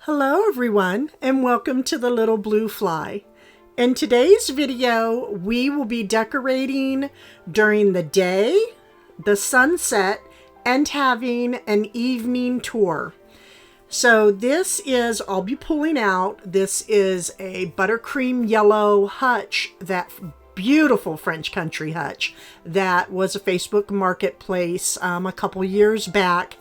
Hello everyone and welcome to the Little Blue Fly. In today's video, we will be decorating during the day, the sunset, and having an evening tour. So this is, I'll be pulling out, this is a buttercream yellow hutch, that beautiful French country hutch that was a Facebook marketplace a couple years back.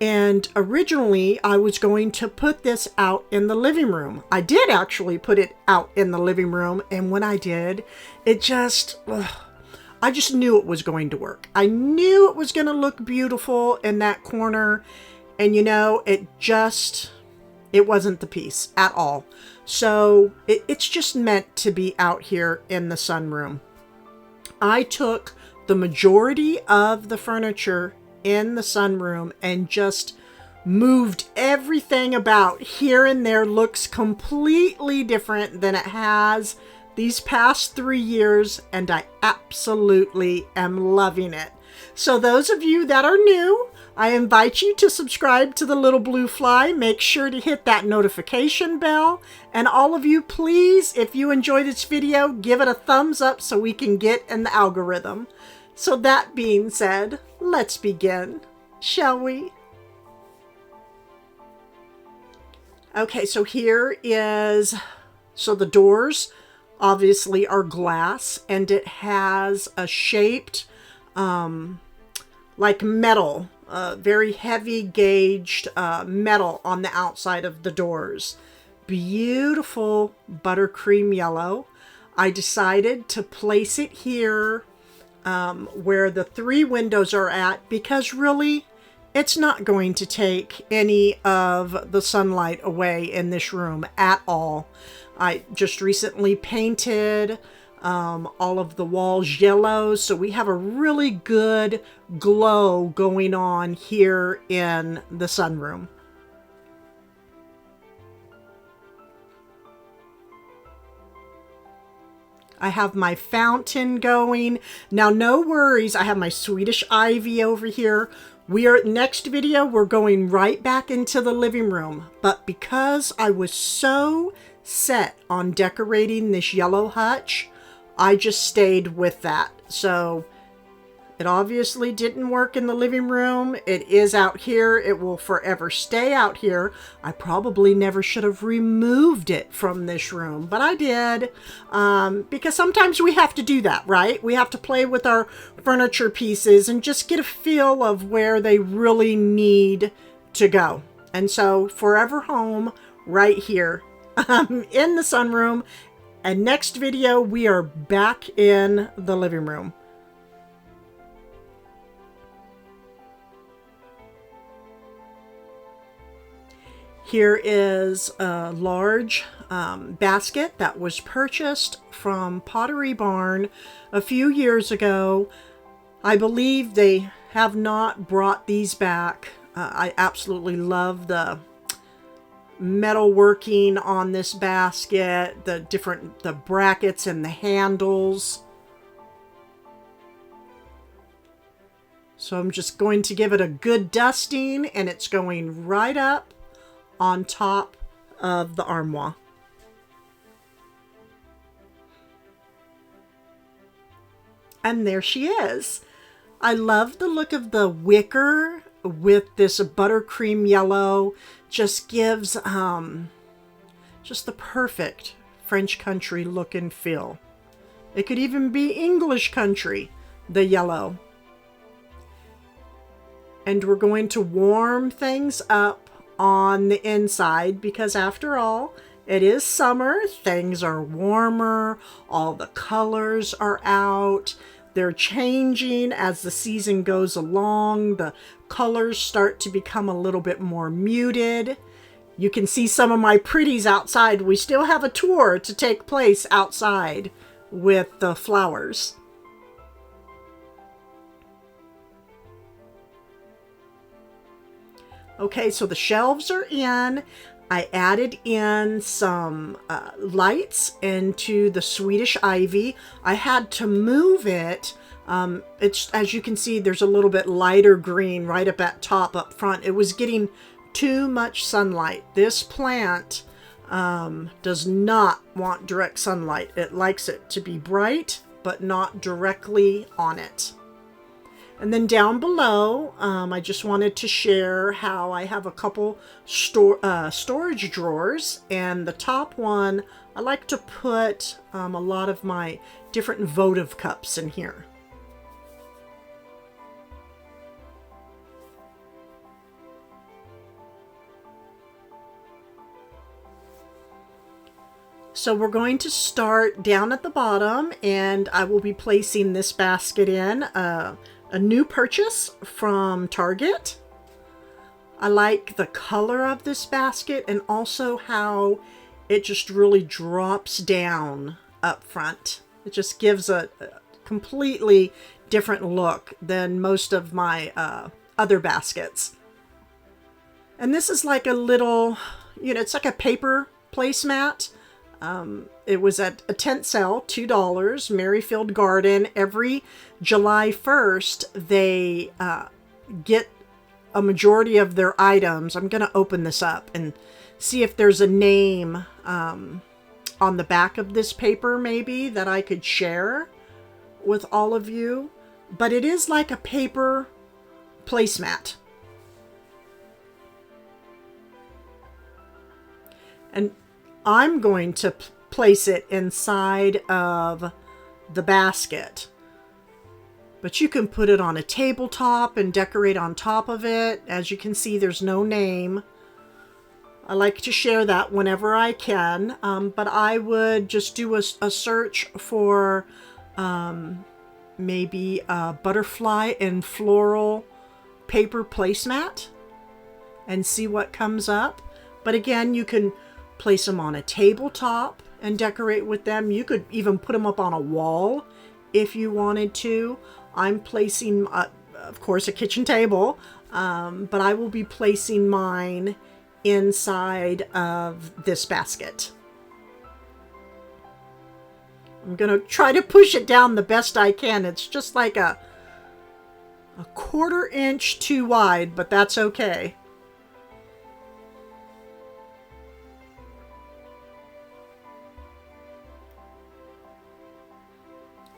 And originally I was going to put this out in the living room. I did actually put it out in the living room. And when I did, it just, I just knew it was going to work. I knew it was going to look beautiful in that corner. And you know, it wasn't the piece at all. So it's just meant to be out here in the sunroom. I took the majority of the furniture in the sunroom and just moved everything about. Here and there looks completely different than it has these past 3 years, and I absolutely am loving it. So those of you that are new, I invite you to subscribe to the Little Blue Fly. Make sure to hit that notification bell. And all of you, please, if you enjoy this video, give it a thumbs up so we can get in the algorithm. So that being said, let's begin, shall we? Okay, so here is, so the doors obviously are glass, and it has a shaped, like metal, very heavy gauged metal on the outside of the doors. Beautiful buttercream yellow. I decided to place it here where the 3 windows are at, because really it's not going to take any of the sunlight away in this room at all. I just recently painted all of the walls yellow, so we have a really good glow going on here in the sunroom. I have my fountain going. Now, no worries. I have my Swedish ivy over here. Next video, we're going right back into the living room. But because I was so set on decorating this yellow hutch, I just stayed with that. So it obviously didn't work in the living room. It is out here. It will forever stay out here. I probably never should have removed it from this room, but I did, because sometimes we have to do that, right? We have to play with our furniture pieces and just get a feel of where they really need to go. And so forever home right here in the sunroom. And next video, we are back in the living room. Here is a large basket that was purchased from Pottery Barn a few years ago. I believe they have not brought these back. I absolutely love the metal working on this basket, the brackets and the handles. So I'm just going to give it a good dusting, and it's going right up on top of the armoire. And there she is. I love the look of the wicker with this buttercream yellow. Just gives just the perfect French country look and feel. It could even be English country, the yellow. And we're going to warm things up on the inside, because after all, it is summer. Things are warmer. All the colors are out. They're changing as the season goes along. The colors start to become a little bit more muted. You can see some of my pretties outside. We still have a tour to take place outside with the flowers. Okay, so the shelves are in. I added in some lights into the Swedish ivy. I had to move it. It's, as you can see, there's a little bit lighter green right up at top up front. It was getting too much sunlight. This plant does not want direct sunlight. It likes it to be bright, but not directly on it. And then down below, I just wanted to share how I have a couple storage drawers, and the top one, I like to put a lot of my different votive cups in here. So we're going to start down at the bottom, and I will be placing this basket in, a new purchase from Target. I like the color of this basket and also how it just really drops down up front. It just gives a completely different look than most of my other baskets. And this is like a little, it's like a paper placemat. It was at a tent sale, $2, Merrifield Garden. Every July 1st, they get a majority of their items. I'm going to open this up and see if there's a name on the back of this paper maybe that I could share with all of you. But it is like a paper placemat. And I'm going to place it inside of the basket. But you can put it on a tabletop and decorate on top of it. As you can see, there's no name. I like to share that whenever I can. But I would just do a search for maybe a butterfly and floral paper placemat and see what comes up. But again, you can place them on a tabletop and decorate with them. You could even put them up on a wall if you wanted to. I'm placing, of course, a kitchen table, but I will be placing mine inside of this basket. I'm going to try to push it down the best I can. It's just like a 1/4 inch too wide, but that's okay.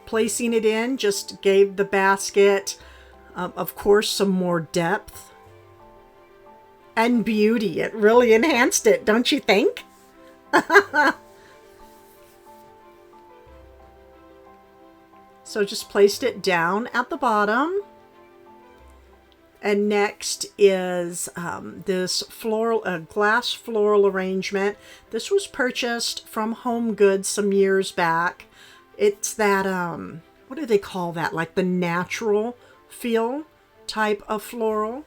Placing it in just gave the basket, of course, some more depth and beauty. It really enhanced it, don't you think? So just placed it down at the bottom. And next is this glass floral arrangement. This was purchased from Home Goods some years back. It's that, what do they call that? Like the natural feel type of floral.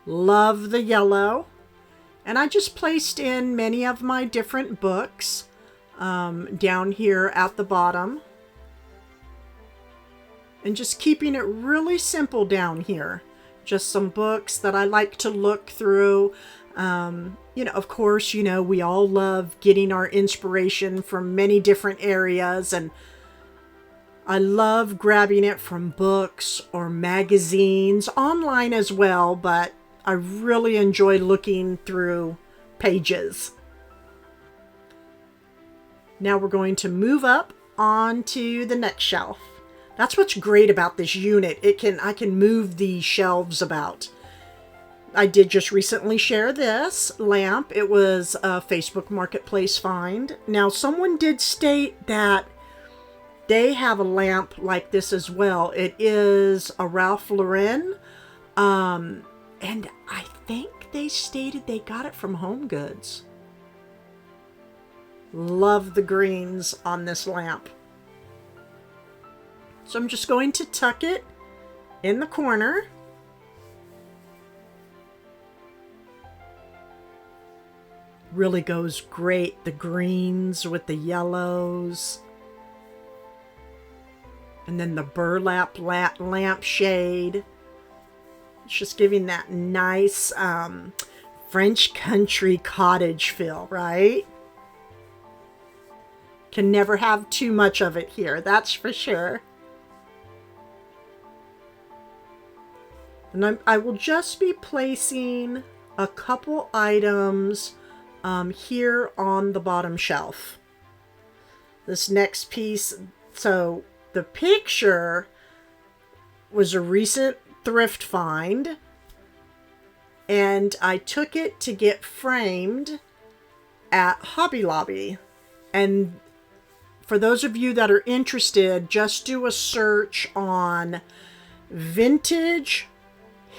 Love the yellow. And I just placed in many of my different books down here at the bottom. And just keeping it really simple down here. Just some books that I like to look through. Of course, we all love getting our inspiration from many different areas, and I love grabbing it from books or magazines, online as well, but I really enjoy looking through pages. Now we're going to move up onto the next shelf. That's what's great about this unit. I can move the shelves about. I did just recently share this lamp. It was a Facebook Marketplace find. Now, someone did state that they have a lamp like this as well. It is a Ralph Lauren. And I think they stated they got it from Home Goods. Love the greens on this lamp. So I'm just going to tuck it in the corner. Really goes great. The greens with the yellows. And then the burlap lamp shade. It's just giving that nice French country cottage feel, right? Can never have too much of it here, that's for sure. And I will just be placing a couple items here on the bottom shelf. This next piece, so the picture was a recent thrift find, and I took it to get framed at Hobby Lobby. And for those of you that are interested, just do a search on vintage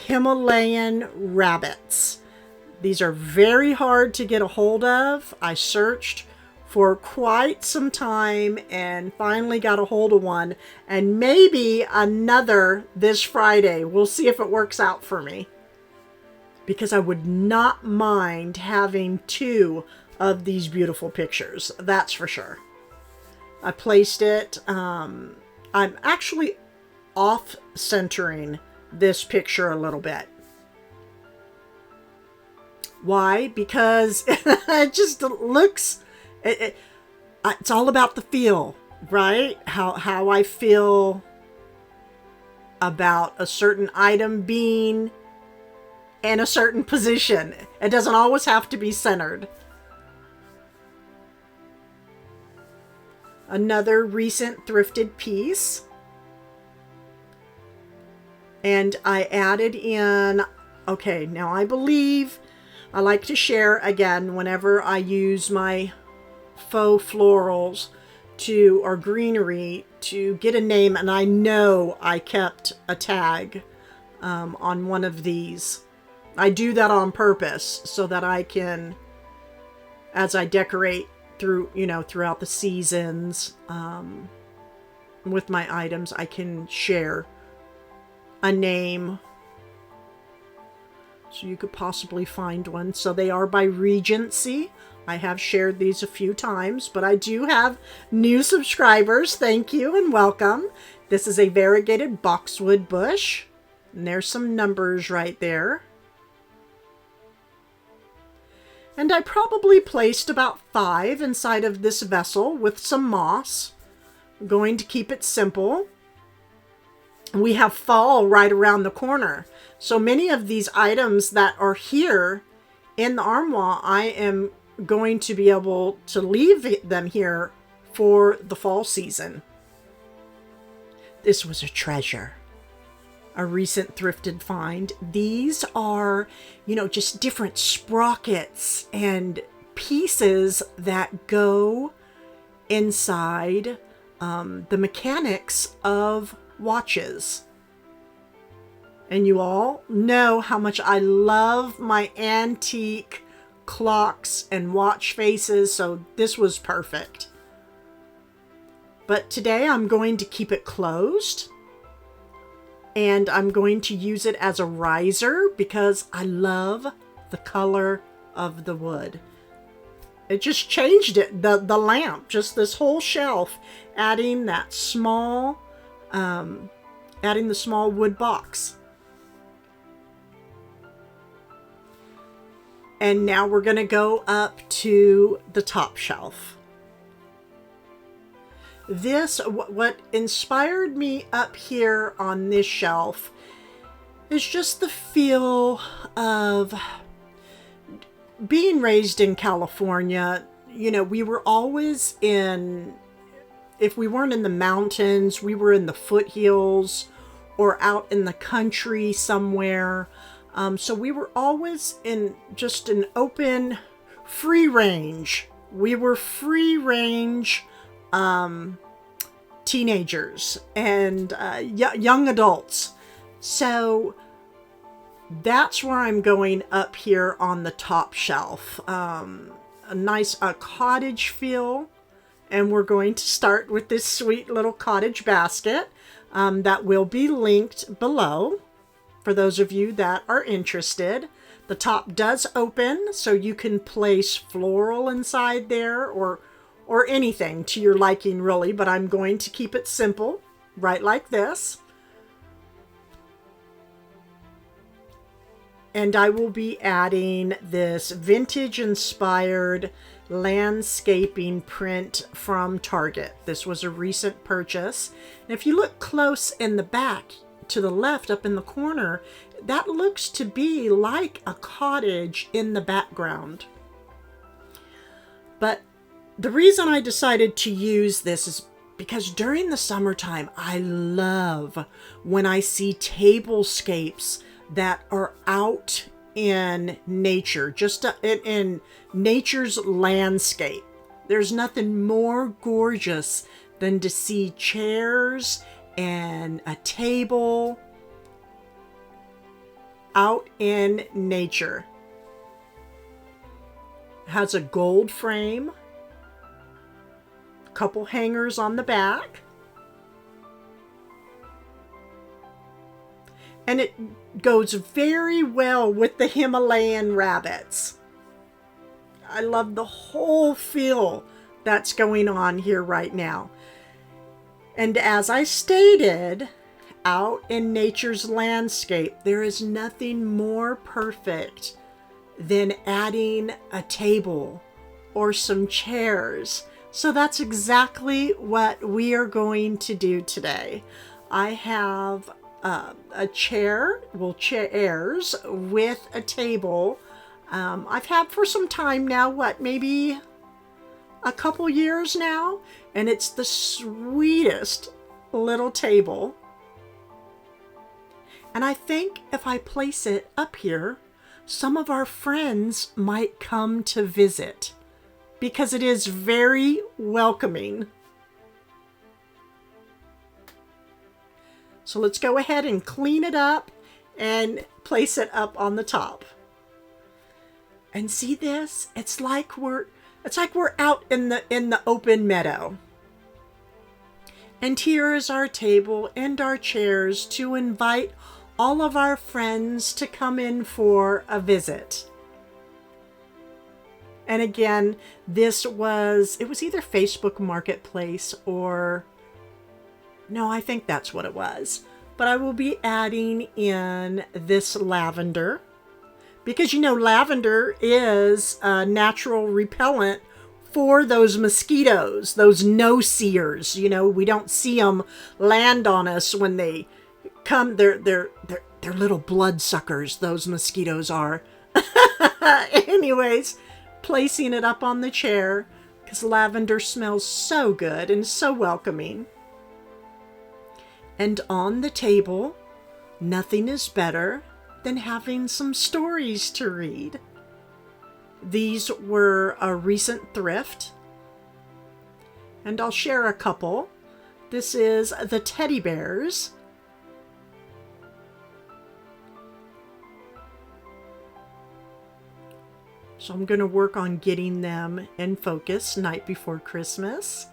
Himalayan rabbits. These are very hard to get a hold of. I searched for quite some time and finally got a hold of one, and maybe another this Friday. We'll see if it works out for me, because I would not mind having 2 of these beautiful pictures. That's for sure. I placed it. I'm actually off-centering this picture a little bit. Why? Because it just looks... It's all about the feel, right? How I feel about a certain item being in a certain position. It doesn't always have to be centered. Another recent thrifted piece. And I added in, okay, now I believe I like to share again whenever I use my faux florals or greenery to get a name, and I know I kept a tag on one of these. I do that on purpose so that I can, as I decorate throughout the seasons with my items, I can share a name so you could possibly find one. So they are by Regency. I have shared these a few times, but I do have new subscribers. Thank you and welcome. This is a variegated boxwood bush, and there's some numbers right there. And I probably placed about 5 inside of this vessel with some moss. I'm going to keep it simple. We have fall right around the corner. So many of these items that are here in the armoire, I am going to be able to leave them here for the fall season. This was a treasure. A recent thrifted find. These are, just different sprockets and pieces that go inside the mechanics of watches. And you all know how much I love my antique clocks and watch faces, so this was perfect. But today I'm going to keep it closed, and I'm going to use it as a riser because I love the color of the wood. It just changed it, the lamp, just this whole shelf, adding that small, adding the small wood box. And now we're going to go up to the top shelf. What inspired me up here on this shelf is just the feel of being raised in California. We were always if we weren't in the mountains, we were in the foothills or out in the country somewhere. So we were always in just an open, free range. We were free range teenagers and young adults. So that's where I'm going up here on the top shelf. A nice cottage feel. And we're going to start with this sweet little cottage basket that will be linked below for those of you that are interested. The top does open, so you can place floral inside there or anything to your liking, really, but I'm going to keep it simple, right like this. And I will be adding this vintage-inspired landscaping print from Target. This was a recent purchase. And if you look close in the back, to the left, up in the corner, that looks to be like a cottage in the background. But the reason I decided to use this is because during the summertime, I love when I see tablescapes that are out in nature, just in nature's landscape. There's nothing more gorgeous than to see chairs and a table out in nature. It has a gold frame, a couple hangers on the back, and it goes very well with the Himalayan rabbits. I love the whole feel that's going on here right now. And as I stated, out in nature's landscape, there is nothing more perfect than adding a table or some chairs. So that's exactly what we are going to do today. I have a chair, chairs with a table. I've had for some time now, maybe a couple years now, and it's the sweetest little table. And I think if I place it up here, some of our friends might come to visit because it is very welcoming. So let's go ahead and clean it up and place it up on the top. And see this? It's like we're out in the open meadow. And here is our table and our chairs to invite all of our friends to come in for a visit. And again, it was either Facebook Marketplace or, no, I think that's what it was. But I will be adding in this lavender because, lavender is a natural repellent for those mosquitoes, those no-seers. We don't see them land on us when they come. They're little bloodsuckers, those mosquitoes are. Anyways, placing it up on the chair because lavender smells so good and so welcoming. And on the table, nothing is better than having some stories to read. These were a recent thrift, and I'll share a couple. This is the teddy bears. So I'm going to work on getting them in focus night before Christmas.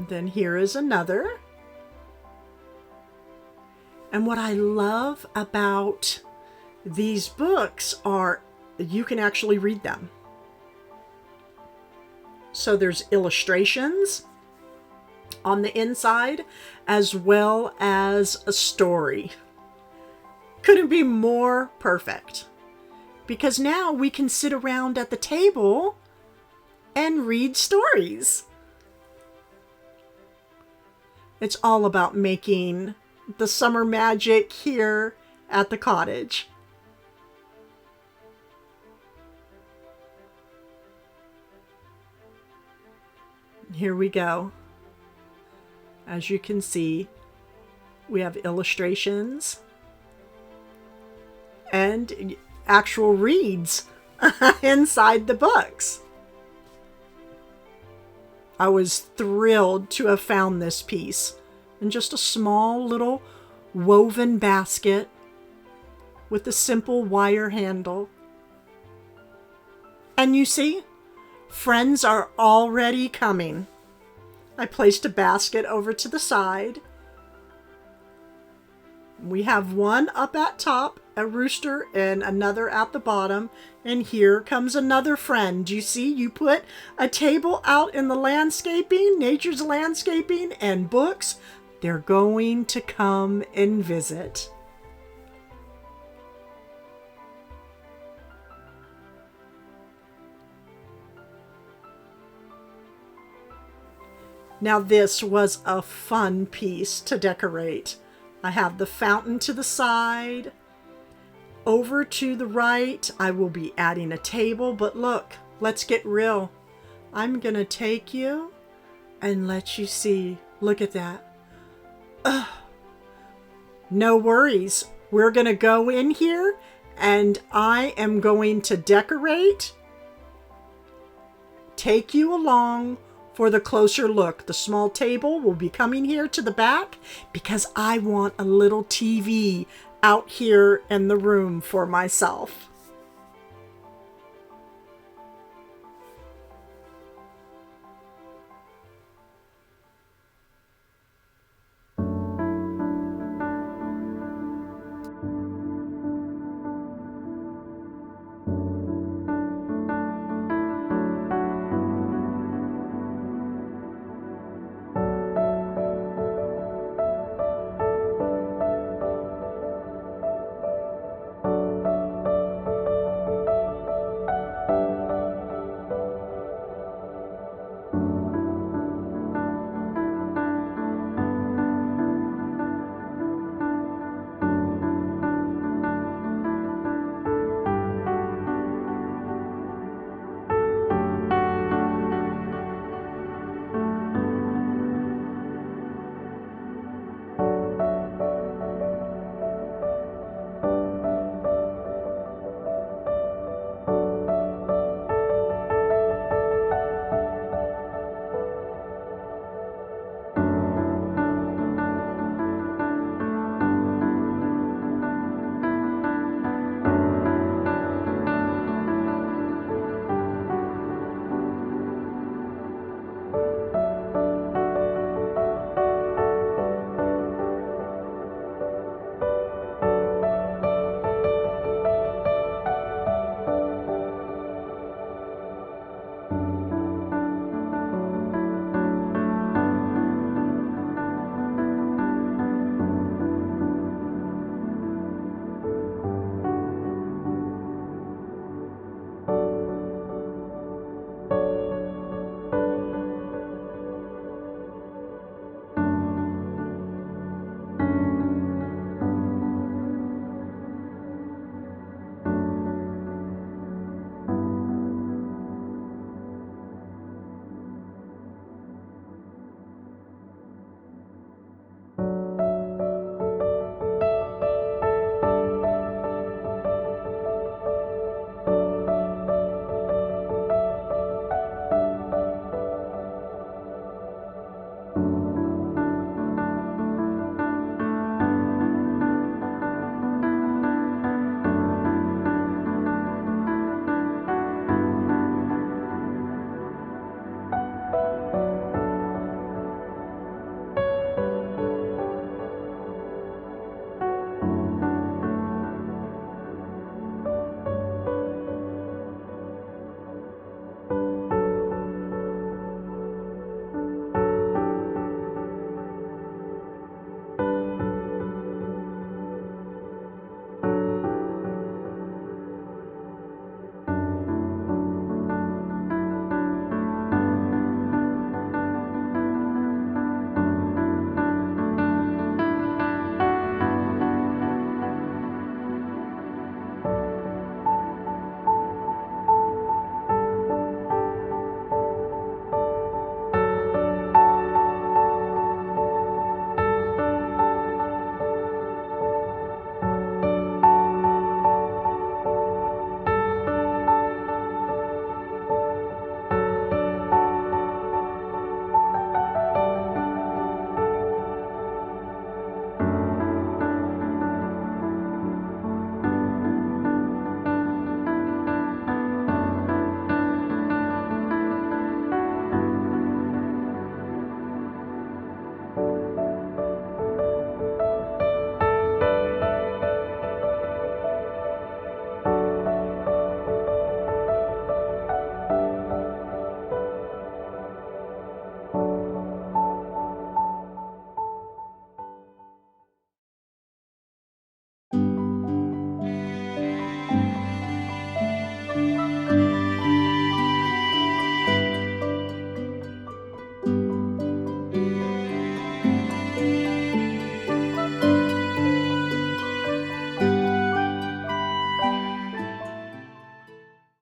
Then here is another. And what I love about these books are you can actually read them. So there's illustrations on the inside as well as a story. Couldn't be more perfect because now we can sit around at the table and read stories. It's all about making the summer magic here at the cottage. Here we go. As you can see, we have illustrations and actual reads inside the books. I was thrilled to have found this piece in just a small little woven basket with a simple wire handle. And you see, friends are already coming. I placed a basket over to the side. We have one up at top, a rooster, and another at the bottom. And here comes another friend. You see, you put a table out in the landscaping, nature's landscaping, and books. They're going to come and visit. Now this was a fun piece to decorate. I have the fountain to the side. Over to the right, I will be adding a table, but look, let's get real. I'm gonna take you and let you see. Look at that. Ugh. No worries. We're gonna go in here and I am going to decorate. Take you along for the closer look. The small table will be coming here to the back because I want a little TV out here in the room for myself.